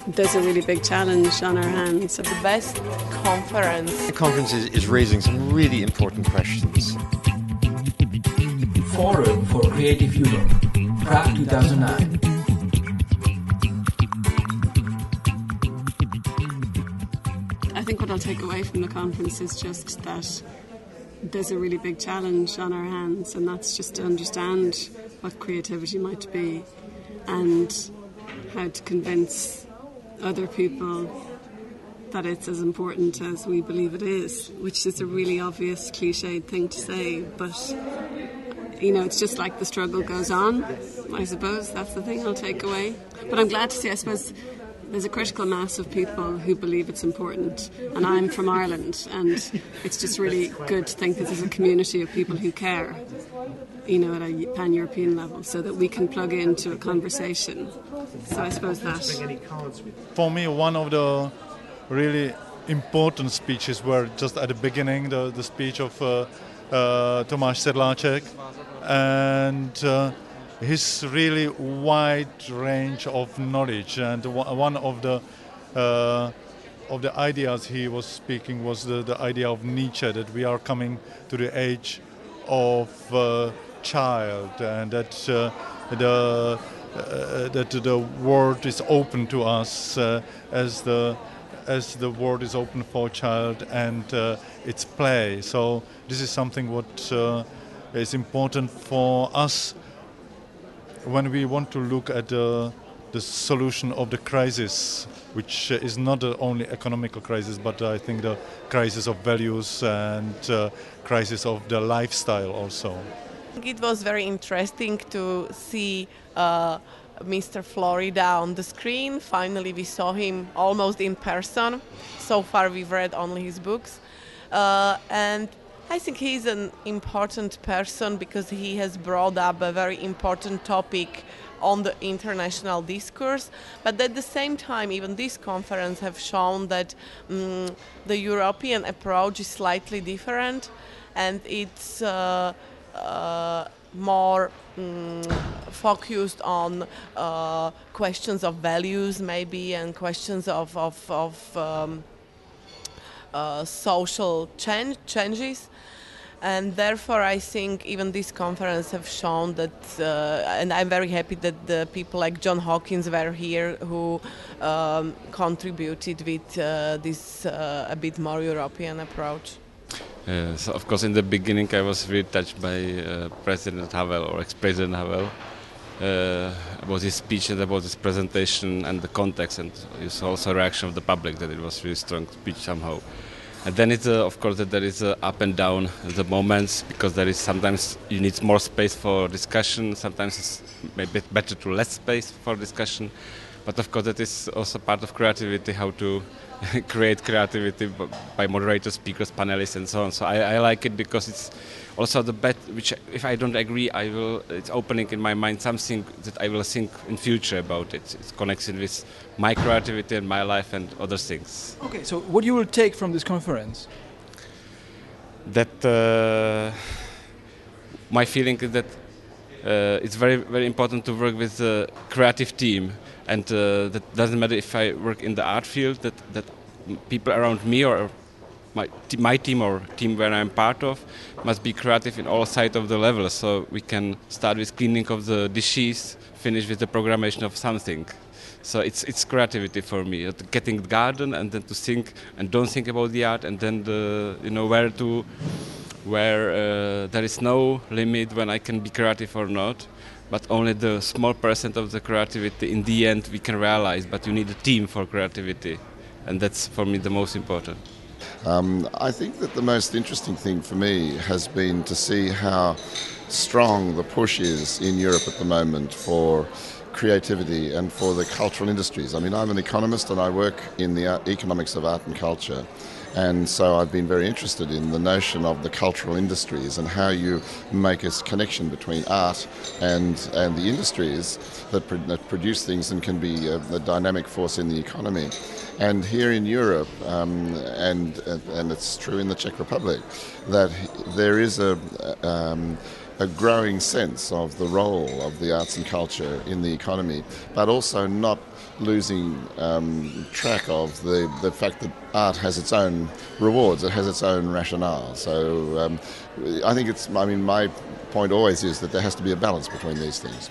There's a really big challenge on our hands. The best conference. The conference is raising some really important questions. Forum for Creative Europe, Prague 2009. I think what I'll take away from the conference is just that there's a really big challenge on our hands, and that's just to understand what creativity might be and how to convince other people that it's as important as we believe it is, which is a really obvious cliched thing to say, but it's just like the struggle goes on. I suppose that's the thing I'll take away. But I'm glad to see, I suppose, there's a critical mass of people who believe it's important, and I'm from Ireland, and it's just really good to think that there's a community of people who care, at a pan-European level, so that we can plug into a conversation. So I suppose that. For me, one of the really important speeches were just at the beginning, the speech of Tomáš Sedláček, and his really wide range of knowledge, and one of the ideas he was speaking was the idea of Nietzsche, that we are coming to the age of child, and that the world is open to us as the world is open for child and its play. So this is something what is important for us when we want to look at the solution of the crisis, which is not the only economical crisis, but I think the crisis of values and crisis of the lifestyle also. It was very interesting to see Mr. Florida on the screen. Finally, we saw him almost in person. So far, we've read only his books. And I think he's an important person because he has brought up a very important topic on the international discourse. But at the same time, even this conference have shown that the European approach is slightly different, and it's more focused on questions of values maybe, and questions of social changes. And therefore I think even this conference have shown that, and I'm very happy that the people like John Hawkins were here who contributed with this a bit more European approach. So of course in the beginning I was really touched by President Havel, or ex-President Havel, about his speech and about his presentation and the context, and you saw also a reaction of the public that it was really strong speech somehow. And then it's of course that there is up and down the moments, because there is sometimes you need more space for discussion, sometimes it's maybe better to less space for discussion. But of course that is also part of creativity, how to create creativity by moderators, speakers, panelists and so on. So I like it because it's also the bet, which if I don't agree, it's opening in my mind something that I will think in future about it. It's connection with my creativity and my life and other things. Okay, so what you will take from this conference? That my feeling is that it's very, very important to work with a creative team. And that doesn't matter if I work in the art field, that people around me or my team or team where I'm part of must be creative in all sides of the levels. So we can start with cleaning of the dishes, finish with the programmation of something. So it's creativity for me, getting the garden and then to think and don't think about the art, and then where there is no limit when I can be creative or not. But only the small percent of the creativity in the end we can realize, but you need a team for creativity, and that's for me the most important. I think that the most interesting thing for me has been to see how strong the push is in Europe at the moment for creativity and for the cultural industries. I mean, I'm an economist and I work in the economics of art and culture. And so I've been very interested in the notion of the cultural industries and how you make a connection between art and the industries that produce things and can be a dynamic force in the economy. And here in Europe, and it's true in the Czech Republic, that there is a growing sense of the role of the arts and culture in the economy, but also not losing track of the fact that art has its own rewards, it has its own rationale. So I think my point always is that there has to be a balance between these things.